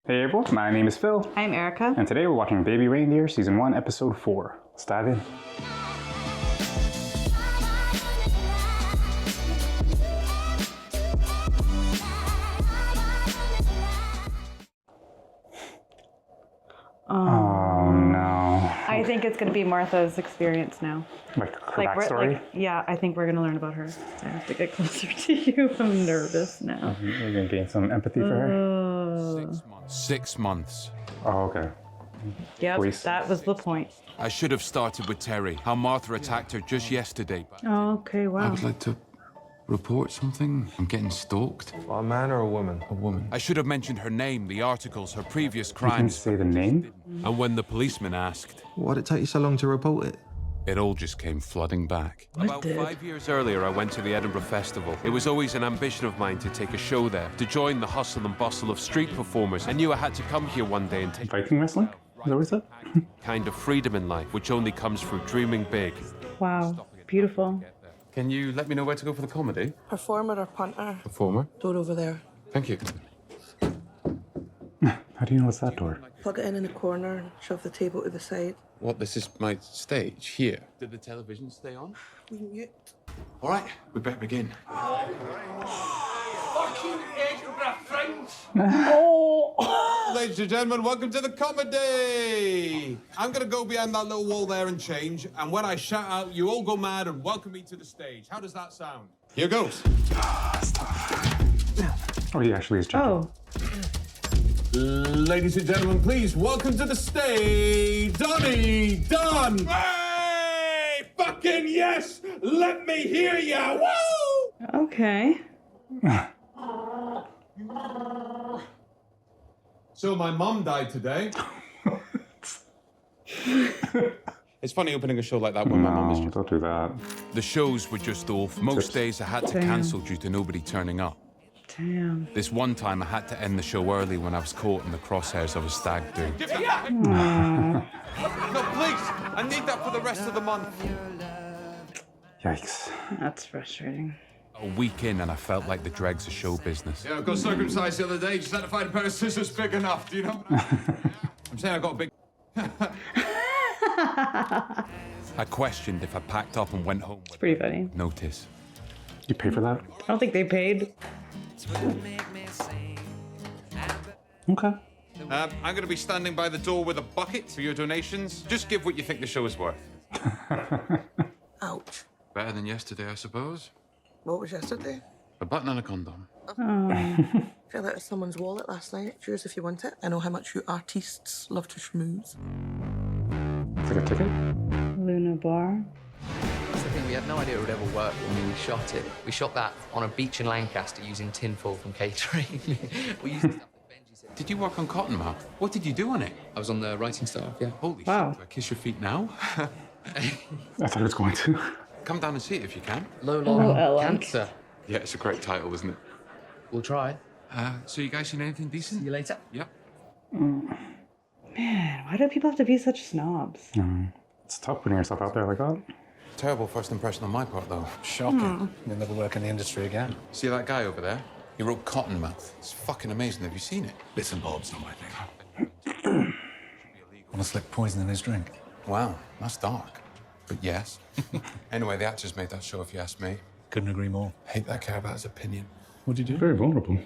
Hey everyone, my name is Phil. I'm Erika. And today we're watching Baby Reindeer Season 1, Episode 4. Let's dive in. Oh no. I think it's going to be Martha's experience now. Like her backstory? Yeah, I think we're going to learn about her. I have to get closer to you. I'm nervous now. You're going to gain some empathy for her? 6 months. 6 months. Oh, okay. Yep, Police. that was the point. I should have started with Terry. How Martha attacked her just yesterday. Oh, okay, wow. I would like to report something. I'm getting stalked. A man or a woman? A woman. I should have mentioned her name, the articles, her previous You can crimes. say the name? And when the policeman asked, Why'd it take you so long to report it? it all just came flooding back. About 5 years earlier, I went to the Edinburgh Festival. It was always an ambition of mine to take a show there, to join the hustle and bustle of street performers. I knew I had to come here one day and take Viking wrestling? Is that what he said? kind of freedom in life, which only comes through dreaming big. Wow, beautiful. Can you let me know where to go for the comedy? Performer or punter? Performer. Door over there. Thank you. How do you know it's that door? Plug it in the corner and shove the table to the side. What, this is my stage here? Did the television stay on? We mute. All right, we better begin. Fucking Edinburgh friends! Ladies and gentlemen, welcome to the comedy! I'm gonna go behind that little wall there and change, and when I shout out, you all go mad and welcome me to the stage. How does that sound? Here goes. That's tough. Oh, he actually is jumping. Oh, Ladies and gentlemen, please welcome to the stage, Donnie Dunn! Hey! Fucking yes! Let me hear ya! Woo! okay. So my mum died today. It's funny opening a show like that when my mum is No, don't do that. The shows were just awful. Most days I had to Damn. cancel due to nobody turning up. Damn. This one time I had to end the show early when I was caught in the crosshairs of a stag do. No, please! I need that for the rest of the month. Yikes. That's frustrating. A week in and I felt like the dregs of show business. Yeah, I got circumcised the other day. Just had to find a pair of scissors big enough. Do you know what I'm saying? I got a big... I questioned if I packed up and went home It's with pretty funny. notice. You pay for that? I don't think they paid. Okay. I'm going to be standing by the door with a bucket for your donations. Just give what you think the show is worth. Ouch. Better than yesterday, I suppose. What was yesterday? A button and a condom. Fell out of someone's wallet last night. Cheers if you want it. I know how much you artists love to schmooze. It's like a ticket? Luna Bar. That's the thing, we had no idea it would ever work when we shot it. We shot that on a beach in Lancaster using tinfoil from catering. We used the stuff that Benji said. Did you work on Cottonmouth? What did you do on it? I was on the writing staff, yeah. Holy Wow. shit, do I kiss your feet now? I thought it was going to. Come down and see it if you can. Low Oh, long Ellen. cancer. Yeah, it's a great title, isn't it? We'll try. So you guys seen anything decent? See you later. Yep. Man, why do people have to be such snobs? It's tough putting yourself out there like that. Terrible first impression on my part, though. Shocking. You'll never work in the industry again. See that guy over there? He wrote Cottonmouth. It's fucking amazing. Have you seen it? Bits and bobs, I think. Want to slip poison in his drink? Wow, that's dark. But yes. Anyway, the actors made that show, if you ask me. Couldn't agree more. Hate that I care about his opinion. What'd you do? Very vulnerable.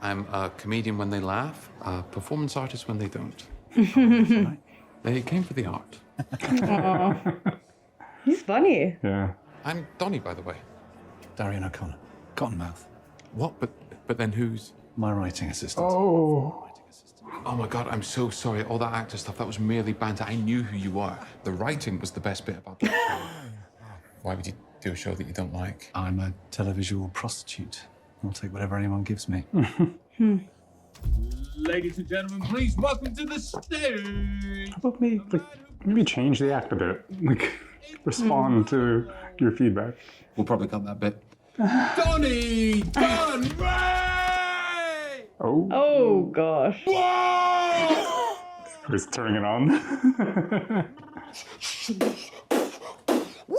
I'm a comedian when they laugh, a performance artist when they don't. They came for the art. He's funny. Yeah. I'm Donnie, by the way. Darian O'Connor. Cottonmouth. What? But then who's? My writing assistant. Oh. Oh my God, I'm so sorry. All that actor stuff, that was merely banter. I knew who you were. The writing was the best bit about that show. Why would you do a show that you don't like? I'm a televisual prostitute. I'll take whatever anyone gives me. Ladies and gentlemen, please welcome to the stage. How about maybe change the act a bit? Like, respond to your feedback. We'll probably cut that bit. Donnie Dunn Ray! Oh. Oh, gosh. Whoa! He's turning it on. Woo! Woo!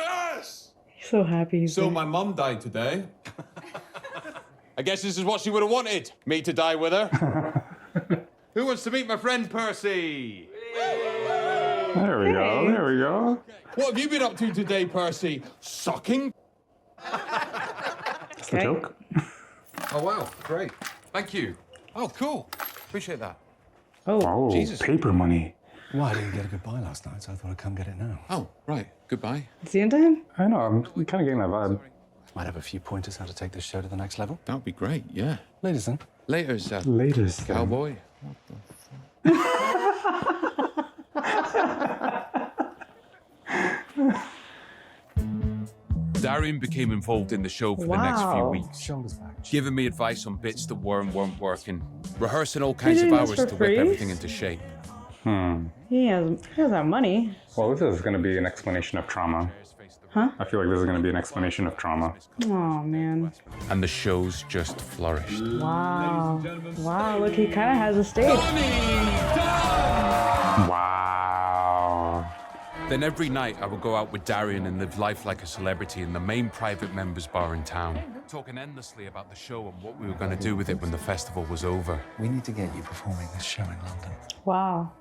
Yes! He's so happy. So my mum died today. I guess this is what she would have wanted. Me to die with her. Who wants to meet my friend Percy? There we go. There we go. What have you been up to today, Percy? Sucking? That's the joke. Oh, wow. Great. Thank you. Oh, cool. Appreciate that. Oh, Jesus. paper money. Well, I didn't get a goodbye last night, so I thought I'd come get it now. Oh, right. Goodbye. Is he into him? I know, I'm kind of getting that vibe. Might have a few pointers how to take this show to the next level. That would be great, yeah. Ladies, then. Later's, Latest thing. cowboy. Darian became involved in the show for the next few Wow. weeks, Shoulders back. giving me advice on bits that weren't working, rehearsing all kinds of doing this hours for to free? whip everything into shape. He has that money. Well, this is going to be an explanation of trauma. Huh? I feel like this is going to be an explanation of trauma. Oh man. And the show's just flourished. Wow. Wow, look, he kind of has a stage. Wow. Then every night I would go out with Darian and live life like a celebrity in the main private members bar in town, talking endlessly about the show and what we were going to do with it when the festival was over. We need to get you performing this show in London. Wow.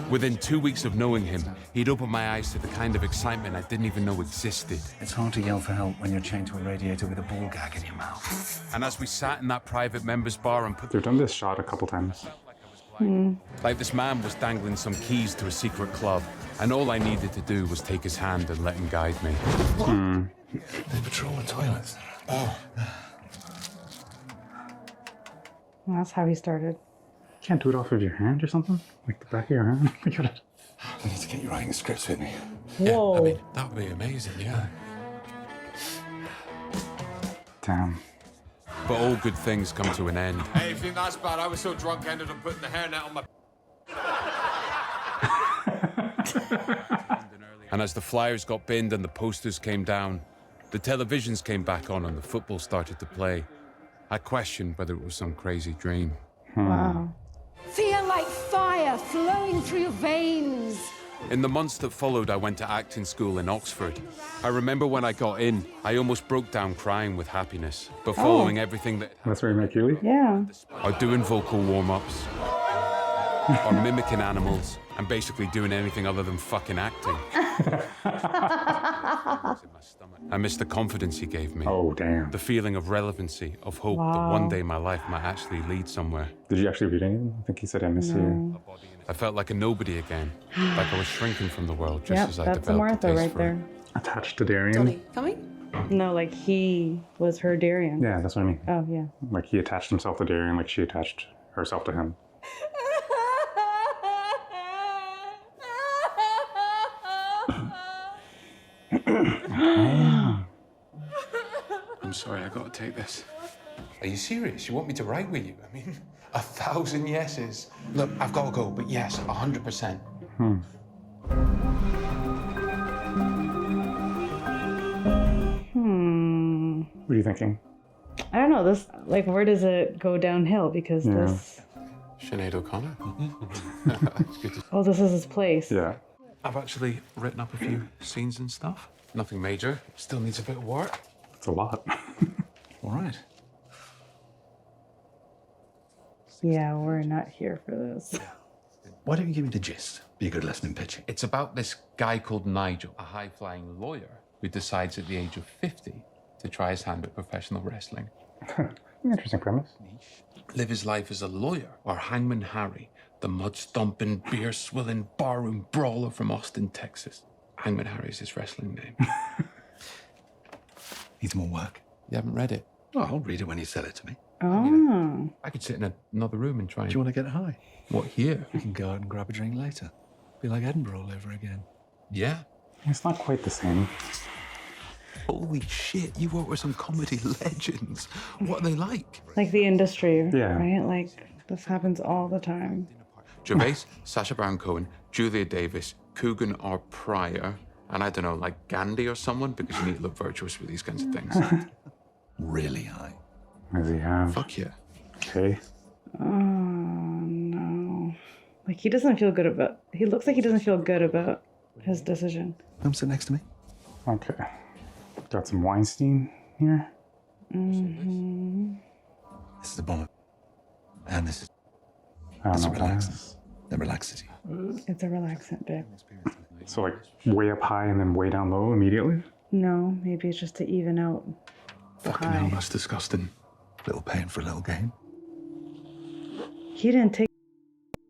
Within 2 weeks of knowing him, he'd opened my eyes to the kind of excitement I didn't even know existed. It's hard to yell for help when you're chained to a radiator with a ball gag in your mouth. And as we sat in that private members bar and put They've done this shot a couple times. like this man was dangling some keys to a secret club, and all I needed to do was take his hand and let him guide me. They patrol the toilets. Well, that's how he started. Can't do it off of your hand or something? Like the back of your hand? Look at it. I need to get you writing scripts with me. Whoa. I mean, that would be amazing, yeah. Damn. But all good things come to an end. Hey, if you think that's bad, I was so drunk I ended up putting the hairnet on my... And as the flyers got binned and the posters came down, the televisions came back on and the football started to play, I questioned whether it was some crazy dream. Wow. Feel like fire flowing through your veins. In the months that followed, I went to acting school in Oxford. I remember when I got in, I almost broke down crying with happiness. But following everything that... That's where you make Keely? Yeah. Or doing vocal warm-ups, or mimicking animals, and basically doing anything other than fucking acting. I missed the confidence he gave me. Oh, damn. The feeling of relevancy, of hope that one day my life might actually lead somewhere. Did you actually read anything? I think he said I miss you. I felt like a nobody again, like I was shrinking from the world just Yep, as I that's a developed a Martha taste right for there. it. Attached to Darian. Dolly, coming? No, like he was her Darian. Yeah, that's what I mean. Oh, yeah. Like he attached himself to Darian, like she attached herself to him. I'm sorry, I gotta take this. Are you serious? You want me to write with you? I mean, 1,000 yeses. Look, I've gotta go, but yes, 100%. What are you thinking? I don't know. This, like, where does it go downhill? Because Yeah. this. Sinead O'Connor. It's good to... Oh, this is his place. Yeah. I've actually written up a few scenes and stuff. Nothing major. Still needs a bit of work. It's a lot. All right. Yeah, we're not here for this. Why don't you give me the gist? Be a good lesson in pitching. It's about this guy called Nigel, a high-flying lawyer who decides at the age of 50 to try his hand at professional wrestling. Interesting premise. Live his life as a lawyer, or Hangman Harry, the mud-stomping, beer-swilling, barroom brawler from Austin, Texas. Hangman Harry's his wrestling name. Needs more work. You haven't read it? Oh, I'll read it when you sell it to me. Oh. I could sit in another room and try and... Do you want to get high? What, here? We can go out and grab a drink later. Be like Edinburgh all over again. Yeah. It's not quite the same. Holy shit, you work with some comedy legends. What are they like? Like the industry. Yeah. Right? Like, this happens all the time. Gervais, Sacha Baron Cohen, Julia Davis, Coogan or Pryor, and I don't know, like Gandhi or someone, because you need to look virtuous with these kinds of things. Really high. What does he have? Fuck yeah. Okay. Oh, no. Like, he doesn't feel good about... He looks like he doesn't feel good about his decision. Come sit next to me. Okay. Got some Weinstein here. This is a bomb. And this is I it's a don't know what that relaxant. is. The relaxity. It's a relaxant, babe. So like way up high and then way down low immediately? No, maybe it's just to even out the Fucking hell, high. that's disgusting. Little pain for a little gain. He didn't take.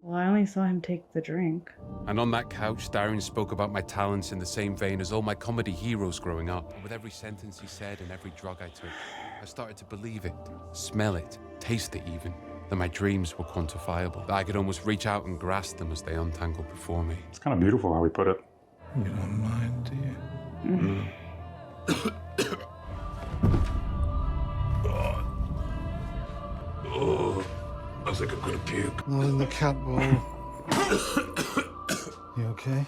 Well, I only saw him take the drink. And on that couch, Darren spoke about my talents in the same vein as all my comedy heroes growing up. And with every sentence he said and every drug I took, I started to believe it, smell it, taste it even, that my dreams were quantifiable, that I could almost reach out and grasp them as they untangled before me. It's kind of beautiful how he put it. You don't mind, do you? Oh, I think I'm gonna puke. Not in the cat bowl. You okay?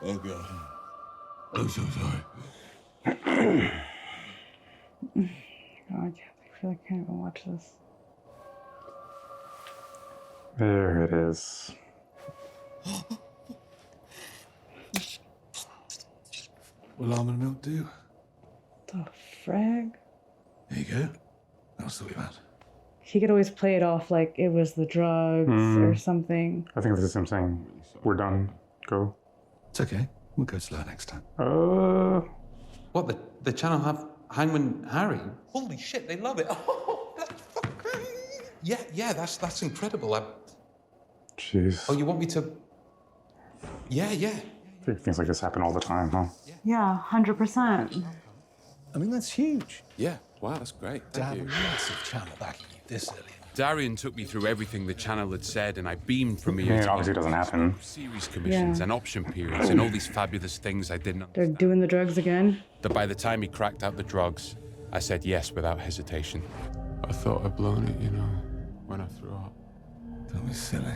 Oh god. I'm so sorry. God, I feel like I can't even watch this. There it is. Will almond milk do? The frag? There you go. That's all we've had. He could always play it off like it was the drugs or something. I think this is him saying, we're done, go. It's okay. We'll go slow next time. What, the channel have Hangman Harry? Holy shit, they love it. Oh, that's fucking... Yeah, that's incredible. Jeez. Oh, you want me to... Yeah. I think things like this happen all the time, huh? Yeah, 100%. I mean, that's huge. Yeah, wow, that's great. To have a massive channel backing you this early. Darian took me through everything the channel had said, and I beamed from I ear mean, to it obviously ear. doesn't happen. Series commissions Yeah. and option periods and all these fabulous things I didn't They're understand. doing the drugs again. That by the time he cracked out the drugs, I said yes without hesitation. I thought I'd blown it, you know, when I threw up. Don't be silly.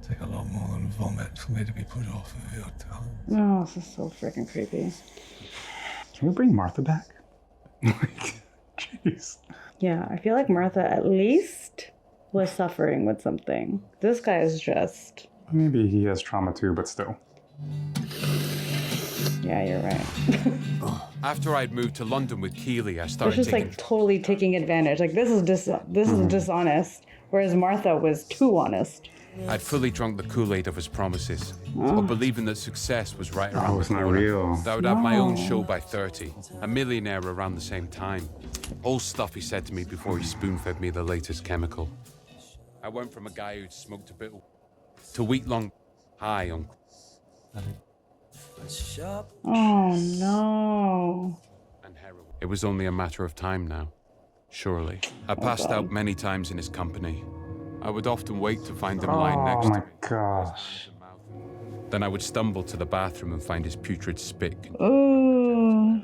Take a lot more than vomit for me to be put off of your tongue. Oh, this is so freaking creepy. Can we bring Martha back? Like, jeez. Yeah, I feel like Martha at least was suffering with something. This guy is just... Maybe he has trauma too, but still. Yeah, you're right. After I'd moved to London with Keeley, I It's started just taking... like totally taking advantage. Like this is dishonest, whereas Martha was too honest. I'd fully drunk the Kool-Aid of his promises, of believing that success was right around Oh, the it's not corner. real. That I would have my own show by 30, a millionaire around the same time. All stuff he said to me before he spoon-fed me the latest chemical. I went from a guy who'd smoked a bit to week-long high on... Oh no. and heroin. It was only a matter of time now, surely. I passed out many times in his company. I would often wait to find him lying Oh next my to me. gosh. Then I would stumble to the bathroom and find his putrid spit. Ooh.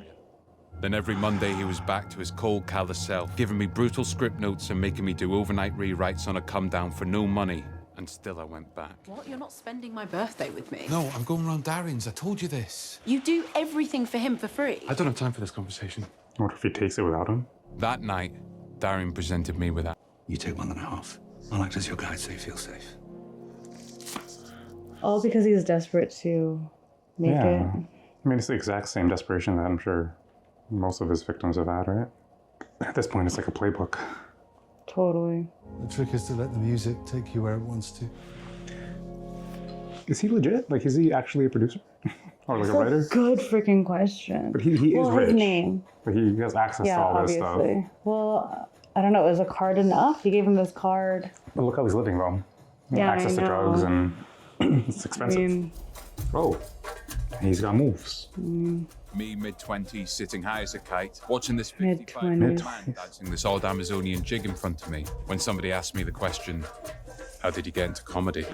Then every Monday he was back to his cold, callous self, giving me brutal script notes and making me do overnight rewrites on a come-down for no money. And still I went back. What? You're not spending my birthday with me? No, I'm going round Darien's. I told you this. You do everything for him for free? I don't have time for this conversation. What if he takes it without him? That night, Darren presented me with that. You take 1.5. I'll act as your guide so you feel safe. All because he's desperate to make Yeah. it. I mean, it's the exact same desperation that I'm sure most of his victims have had, right? At this point, it's like a playbook. Totally. The trick is to let the music take you where it wants to. Is he legit? Like, is he actually a producer? Or like a writer? Good freaking question. But he is well, rich. His name. Like, he has access Yeah, to all this obviously. stuff. Well, I don't know. Is a card enough? He gave him his card. But look how he's living, though. Yeah, Access I to know. drugs and it's expensive. I mean, Oh, he's got moves. Me, mid-20s, sitting high as a kite, watching this 55 Mid-20s. man dancing this old Amazonian jig in front of me, when somebody asked me the question, how did you get into comedy?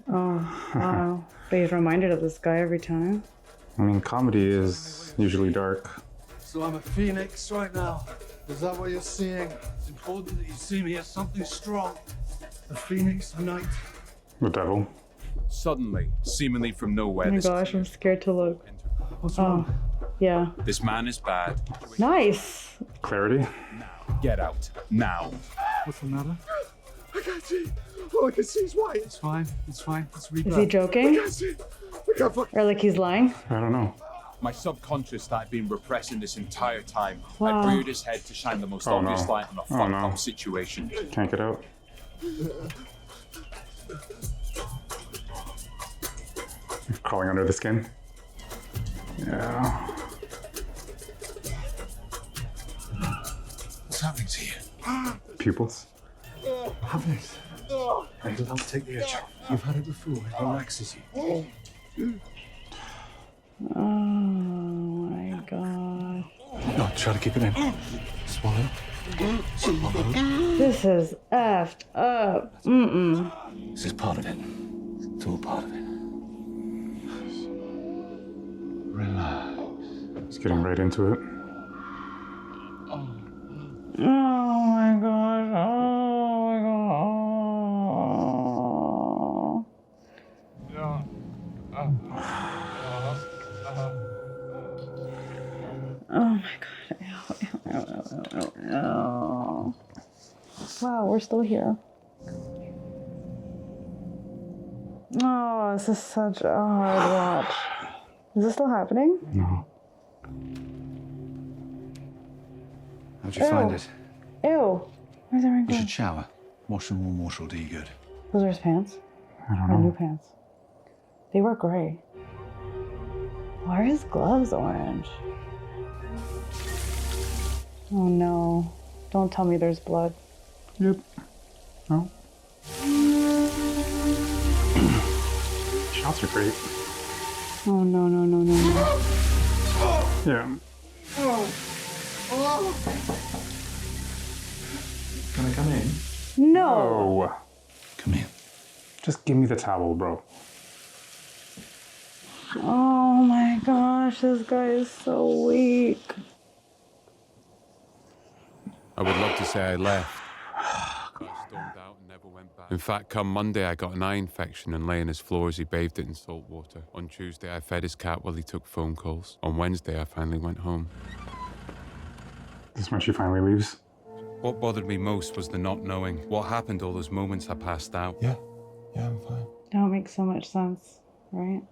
oh, wow. But he's reminded of this guy every time. I mean, comedy is usually dark. So I'm a phoenix right now. Is that what you're seeing? It's important that you see me as something strong. A phoenix tonight. The devil. Suddenly, seemingly from nowhere, Oh my this, gosh, I'm scared to look. What's Oh, wrong? yeah. this man is bad. Nice. Clarity. Get out, now. What's the matter? I can't see. All I can see is white. It's fine. It's fine. It's Is he joking? I can't see. I can't fucking... Or like he's lying? I don't know. My subconscious that I'd been repressing this entire time. Wow. I reared his head to shine the most obvious light on a fucked up situation. Can't get out. Crawling under the skin. Yeah. What's happening to you? Pupils. Have this. It'll help take the edge off. You've had it before. It relaxes you. Oh my god. No, try to keep it in. Swallow. Swallow. This is effed up. This is part of it. It's all part of it. Relax. He's getting right into it. Oh my god. Oh my god. Oh my god. Ow. Wow, we're still here. Oh, this is such a hard watch. Is this still happening? No. How'd you find it? Ew. Where's everyone You going? should shower. Wash and warm wash will do you good. Those are his pants? I don't Or new know. pants? They were gray. Why are his gloves orange? Oh no. Don't tell me there's blood. Yep. No. Shots are great. Oh no, no, no, no, no. Yeah. Can I come in? No! Oh. Come here. Just give me the towel, bro. Oh my gosh, this guy is so weak. I would love to say I left. I stormed out and never went back. In fact, come Monday, I got an eye infection and lay on his floor as he bathed it in salt water. On Tuesday, I fed his cat while he took phone calls. On Wednesday, I finally went home. This is when she finally leaves. What bothered me most was the not knowing. What happened all those moments I passed out? Yeah, I'm fine. That would make so much sense, right?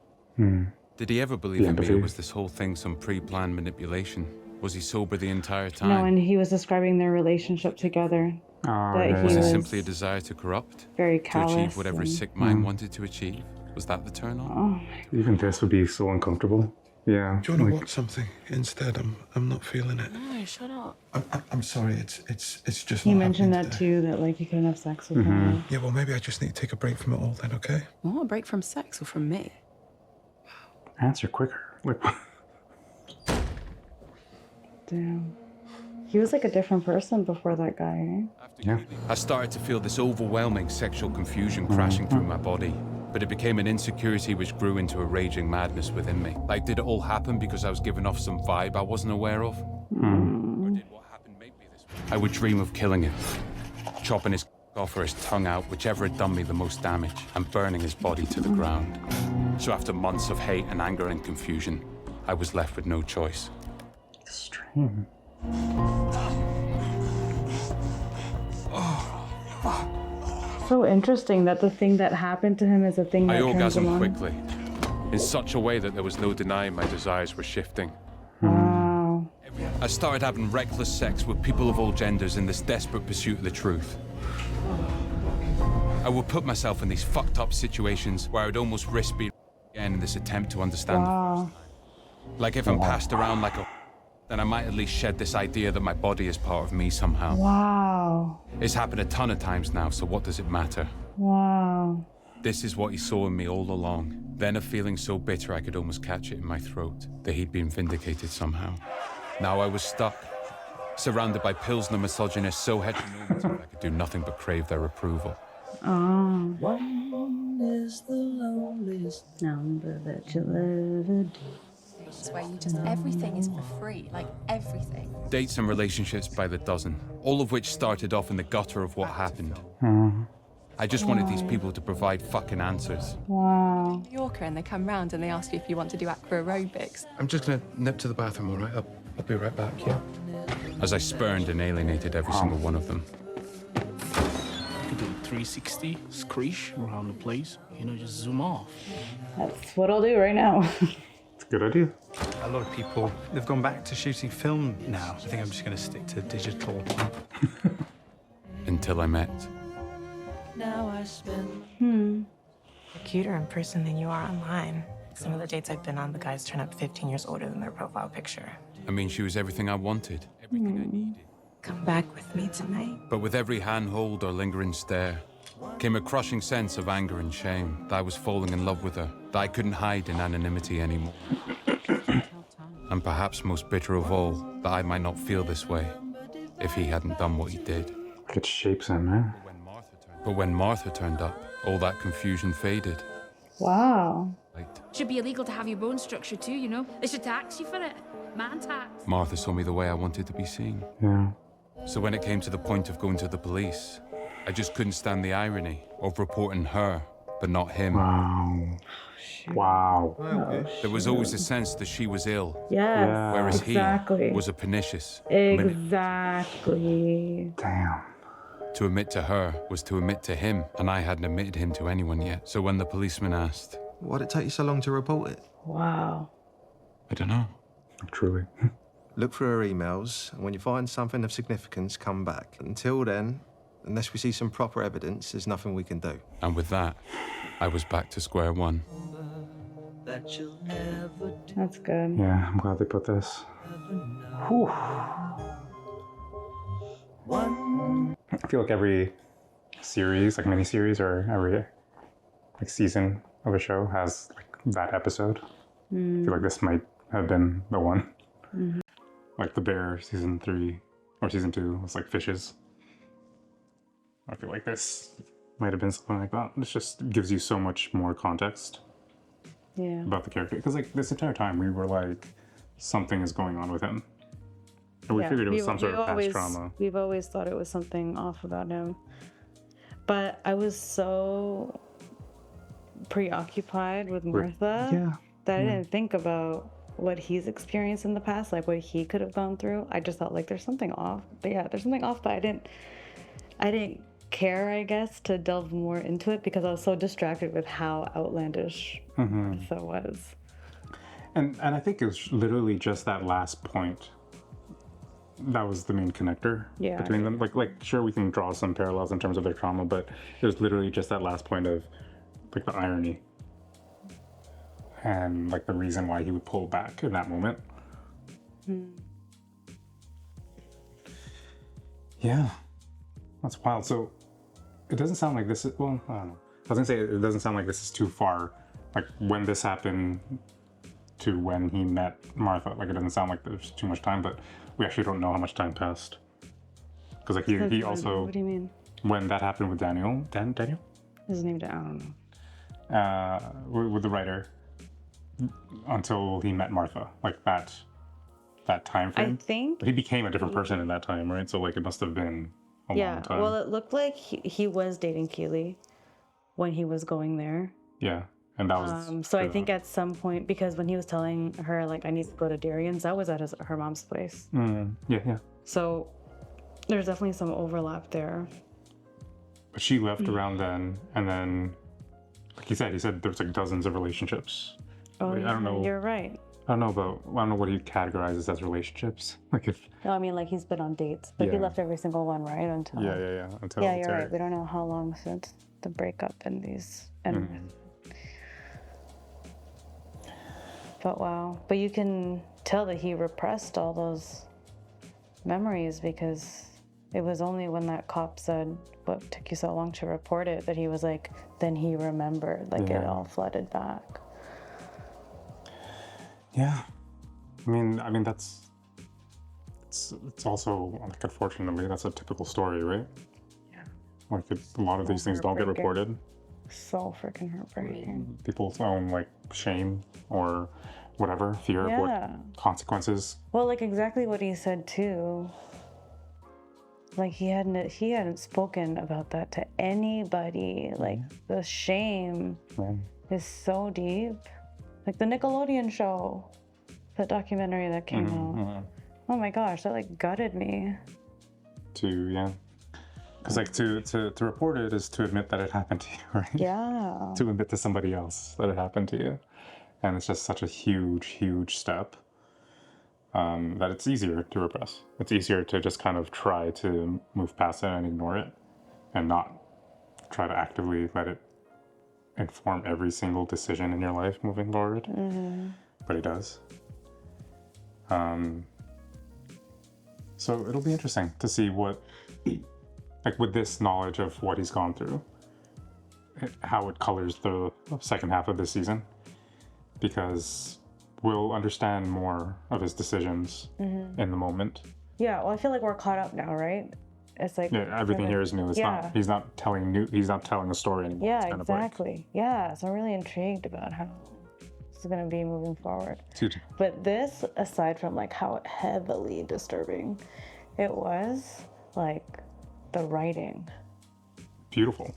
Did he ever believe in me, or was this whole thing some pre-planned manipulation? Was he sober the entire time? No, and he was describing their relationship together. That Was he it was simply a desire to corrupt? very To callous. achieve whatever his sick mind wanted to achieve? Was that the turn on? Oh Even this would be so uncomfortable. Yeah. Do you want to watch something instead? I'm not feeling it. No, shut up. I'm sorry. It's just. He not mentioned happening that today. too, that like he couldn't have sex with her. Yeah, well, maybe I just need to take a break from it all then, okay? What, a break from sex or from me? Answer quicker. Like, Damn. He was like a different person before that guy, eh? Yeah. I started to feel this overwhelming sexual confusion crashing through my body. But it became an insecurity which grew into a raging madness within me. Like, did it all happen because I was giving off some vibe I wasn't aware of? Or did what happened make me this way? I would dream of killing him, chopping his off or his tongue out, whichever had done me the most damage, and burning his body to the ground. So after months of hate and anger and confusion, I was left with no choice. Extreme. So interesting that the thing that happened to him is a thing that I turns him orgasmed on. quickly, in such a way that there was no denying my desires were shifting. Wow. I started having reckless sex with people of all genders in this desperate pursuit of the truth. I would put myself in these fucked up situations where I would almost risk being again in this attempt to understand. Wow. Like if I'm passed around like a then I might at least shed this idea that my body is part of me somehow. Wow. It's happened a ton of times now, so what does it matter? Wow. This is what he saw in me all along. Then a feeling so bitter I could almost catch it in my throat, that he'd been vindicated somehow. Now I was stuck, surrounded by Pilsner misogynists so heteronormative I could do nothing but crave their approval. Oh. One is the loneliest number that you'll ever do. It's where you just, everything is for free, like everything. Dates and relationships by the dozen, all of which started off in the gutter of what happened. I just wanted these people to provide fucking answers. Wow. New Yorker, and they come round and they ask you if you want to do acro aerobics. I'm just gonna nip to the bathroom, all right? I'll be right back, yeah? As I spurned and alienated every single one of them. You could do a 360 screech around the place, you know, just zoom off. That's what I'll do right now. It's a good idea. A lot of people, they've gone back to shooting film now. I think I'm just going to stick to digital. Until I met. Now I spend. You're cuter in person than you are online. Some of the dates I've been on, the guys turn up 15 years older than their profile picture. I mean, she was everything I wanted. Everything I needed. Come back with me tonight. But with every handhold or lingering stare came a crushing sense of anger and shame that I was falling in love with her, that I couldn't hide in anonymity anymore. And perhaps most bitter of all, that I might not feel this way if he hadn't done what he did. It shapes him, man. But when Martha turned up, all that confusion faded. Wow. Should be illegal to have your bone structure too, you know? They should tax you for it. Man tax. Martha saw me the way I wanted to be seen. Yeah. So when it came to the point of going to the police, I just couldn't stand the irony of reporting her, but not him. Wow. Wow. Oh, there was always a sense that she was ill. Yes, Whereas exactly. he was a pernicious. Exactly. Damn. To admit to her was to admit to him, and I hadn't admitted him to anyone yet. So when the policeman asked, "Why'd it take you so long to report it?" Wow. I don't know. Truly. Look through her emails, and when you find something of significance, come back. Until then, unless we see some proper evidence, there's nothing we can do. And with that, I was back to square one. That's good. Yeah, I'm glad they put this. Whew. I feel like every series, like mini-series or every like season of a show has like that episode. I feel like this might have been the one. Like The Bear season 3 or season 2 was like fishes. I feel like this might have been something like that. It just gives you so much more context about the character. Because like this entire time we were like, something is going on with him. And we figured it was some sort of past trauma. We've always thought it was something off about him. But I was so preoccupied with Martha that I didn't think about what he's experienced in the past, like what he could have gone through. I just thought like there's something off. But yeah, there's something off, but I didn't care, I guess, to delve more into it because I was so distracted with how outlandish Martha was. And I think it was literally just that last point that was the main connector between them. Like sure, we can draw some parallels in terms of their trauma, but it was literally just that last point of like the irony and like the reason why he would pull back in that moment. Yeah, that's wild. So it doesn't sound like this is, well, I don't know. I was gonna say it doesn't sound like this is too far, like when this happened to when he met Martha. Like it doesn't sound like there's too much time, but we actually don't know how much time passed. Because like he also, what do you mean? When that happened with Daniel? His name, I don't know. With the writer, until he met Martha, like that time frame. I think but he became a different person in that time, right? So like it must have been a long time. Well, it looked like he was dating Keely when he was going there. Yeah, and that was. So I think at some point, because when he was telling her like I need to go to Darian's, that was at her mom's place. Yeah. So there's definitely some overlap there. But she left around then, and then, like he said there's like dozens of relationships. Oh, like, I don't know. You're right. I don't know what he categorizes as relationships. Like if. No, I mean like he's been on dates, but he left every single one, right? Until. Yeah. Until. Yeah, you're right. We don't know how long since the breakup and these. But wow. But you can tell that he repressed all those memories because it was only when that cop said, "What took you so long to report it?" that he was like, then he remembered, like it all flooded back. Yeah. I mean that's it's also like unfortunately that's a typical story, right? Yeah. Like a lot of these things don't get reported. So freaking heartbreaking. People's own like shame or whatever, fear of what consequences. Well, like exactly what he said too. Like he hadn't spoken about that to anybody. Like the shame is so deep. Like the Nickelodeon show, that documentary that came out. Oh my gosh, that like gutted me. Because like to report it is to admit that it happened to you, right? Yeah. To admit to somebody else that it happened to you. And it's just such a huge, huge step. that it's easier to repress. It's easier to just kind of try to move past it and ignore it and not try to actively let it inform every single decision in your life moving forward. But it does. So it'll be interesting to see what, like with this knowledge of what he's gone through, how it colors the second half of this season, because we'll understand more of his decisions in the moment. Yeah, well, I feel like we're caught up now, right? It's like Everything here is new. It's not. He's not telling a story anymore. Yeah, It's kind exactly. Yeah, so I'm really intrigued about how this is gonna be moving forward. Of But this, aside from like how heavily disturbing it was, like the writing. Beautiful.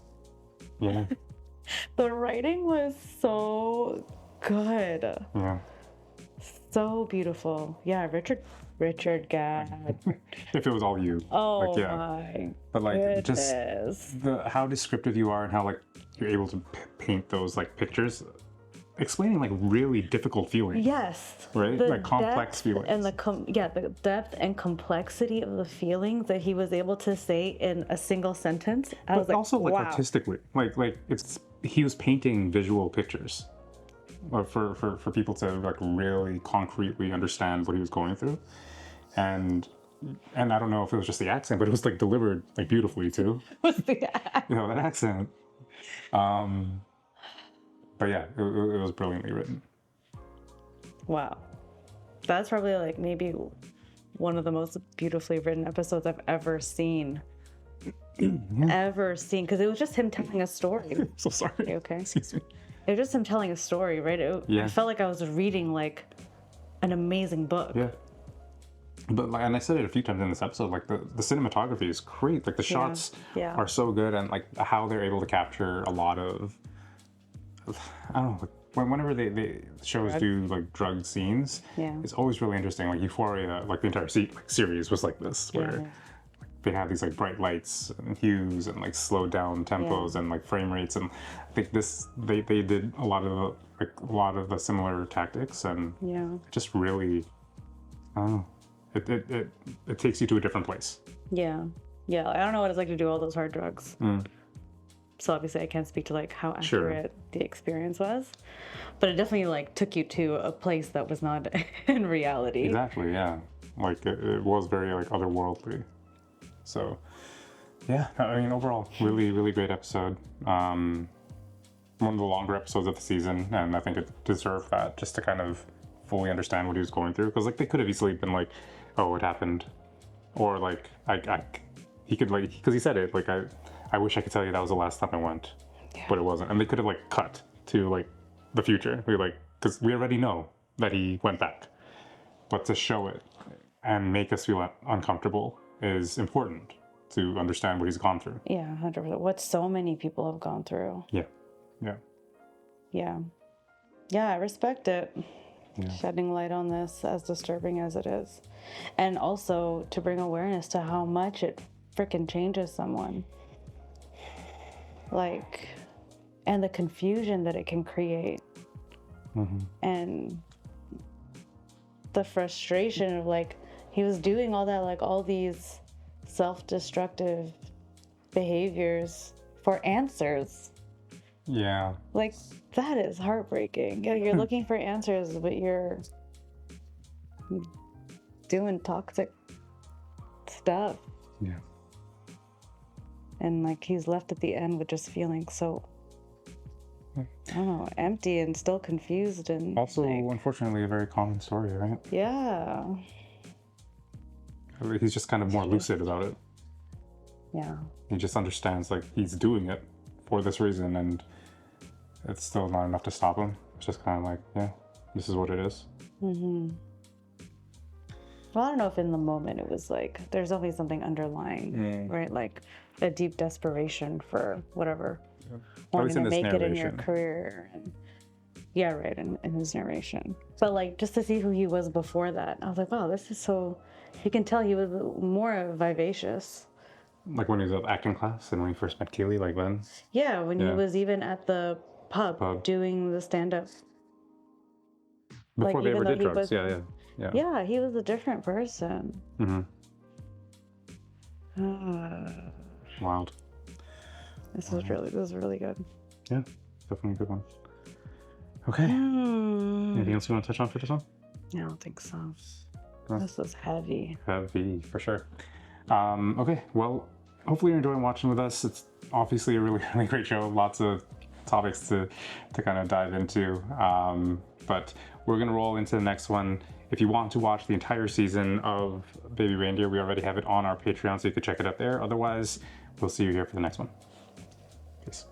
Yeah. The writing was so good. Yeah. So beautiful. Yeah, Richard Gad. If it was all you. Oh like, yeah. my But like goodness. just how descriptive you are and how like you're able to paint those like pictures, explaining like really difficult feelings. Yes. Right? The Like complex depth feelings. and the depth and complexity of the feelings that he was able to say in a single sentence. I was like, also like wow. artistically, like he was painting visual pictures for people to like really concretely understand what he was going through, and I don't know if it was just the accent, but it was like delivered like beautifully too. That accent. But yeah, it was brilliantly written. Wow. That's probably like maybe one of the most beautifully written episodes I've ever seen. Ever seen, because it was just him telling a story. So sorry. You okay? Excuse me. It was just him telling a story, right? I felt like I was reading like an amazing book. Yeah. But like, and I said it a few times in this episode, like the cinematography is great. Like the shots are so good, and like how they're able to capture a lot of, I don't know, like whenever they shows do like drug scenes, it's always really interesting. Like Euphoria, like the entire series was like this, where they had these like bright lights and hues and like slowed down tempos and like frame rates, and I think they did a lot of the similar tactics, and just really, I don't know, it takes you to a different place. Yeah. I don't know what it's like to do all those hard drugs. So obviously I can't speak to like how accurate the experience was, but it definitely like took you to a place that was not in reality. Exactly. Yeah. Like it was very like otherworldly. So, yeah, I mean, overall, really, really great episode. One of the longer episodes of the season, and I think it deserved that, just to kind of fully understand what he was going through. Because, like, they could have easily been like, oh, it happened. Or, like, he could, like, because he said it, like, I wish I could tell you that was the last time I went. But it wasn't. And they could have, like, cut to, like, the future. Because we already know that he went back. But to show it and make us feel uncomfortable is important to understand what he's gone through. Yeah, 100%. What so many people have gone through. Yeah, I respect it. Shedding light on this, as disturbing as it is. And also to bring awareness to how much it freaking changes someone. Like, and the confusion that it can create. And the frustration of like, he was doing all that, like all these self-destructive behaviors for answers. Yeah. Like, that is heartbreaking. You're looking for answers, but you're doing toxic stuff. Yeah. And like, he's left at the end with just feeling so, I don't know, empty and still confused. And also, unfortunately, a very common story, right? Yeah. He's just kind of more lucid about it. Yeah. He just understands like he's doing it for this reason, and it's still not enough to stop him. It's just kind of like, yeah, this is what it is. Well, I don't know if in the moment it was like, there's always something underlying, right? Like a deep desperation for whatever, wanting to make it in your career. And yeah, right, in his narration. But like, just to see who he was before that, I was like, wow, this is so, you can tell he was more vivacious. Like when he was at acting class and when he first met Keely, like then? Yeah, when he was even at the pub doing the stand-up. Before they ever did drugs, Yeah. Yeah, he was a different person. Mm-hmm. Wild. This was really good. Yeah, definitely a good one. Okay. Anything else you want to touch on for this one? I don't think so. This was heavy. Heavy, for sure. Okay, well, hopefully you're enjoying watching with us. It's obviously a really, really great show. Lots of topics to kind of dive into. But we're going to roll into the next one. If you want to watch the entire season of Baby Reindeer, we already have it on our Patreon, so you can check it out there. Otherwise, we'll see you here for the next one. Peace.